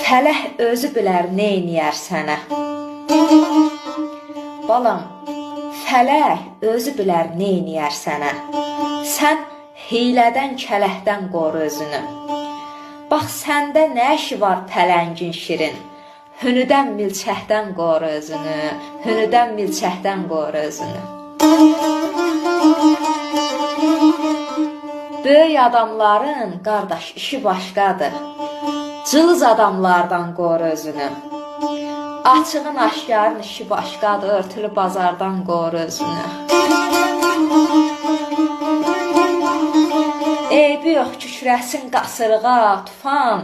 Fələh özü bilər neyniyər sənə. Balam, fələh özü bilər neyniyər sənə. Sən hilədən, kələkdən qoru özünü. Bax, səndə nə işi var pələngin şirin. Hünüdən, milçəkdən qoru özünü. Hünüdən, milçəkdən qoru özünü. Böyük adamların, qardaş, işi başqadır. Cılız adamlardan qoru özünü. Açığın, aşkarın işi başqadır. Örtülü bazardan qoru özünü. Eybi yox, kükrəsin qasırğa, tufan.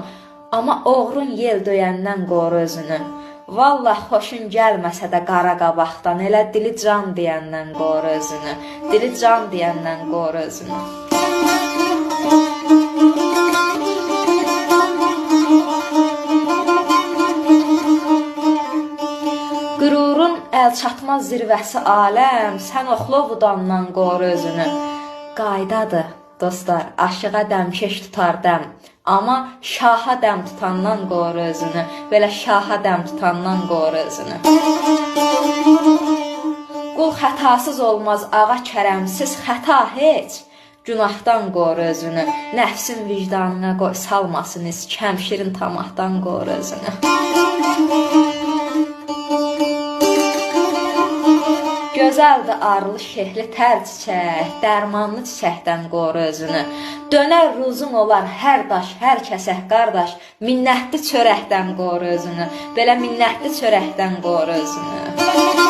Amma oğrun yel döyəndən qoru özünü. Vallah, xoşun gəlməsə də qara qabaqdan, elə dili can deyəndən qoru özünü. Dili can deyəndən qoru özünü. Qürurun əlçatmaz zirvəsi aləm, sən oxlovudandan qoru özünü. Qaydadır, dostlar, aşığa dəmkeş tutar dəm. Amma şaha dəm tutandan qoru özünü. Belə şaha dəm tutandan qoru özünü. Qul xətasız olmaz, ağa kərəmsiz, xəta heç. Günahdan qoru özünü. Nəfsin vicdanına qoy salmasın iz, kəmşirin tamahdan qoru özünü. Gözəldir arlı, şehli tər çiçək, dərmanlı çiçəkdən qoru özünü. Dönər ruzun olar hər daş, hər kəsək qardaş, minnətli çörəkdən qoru özünü. Belə minnətli çörəkdən qoru özünü.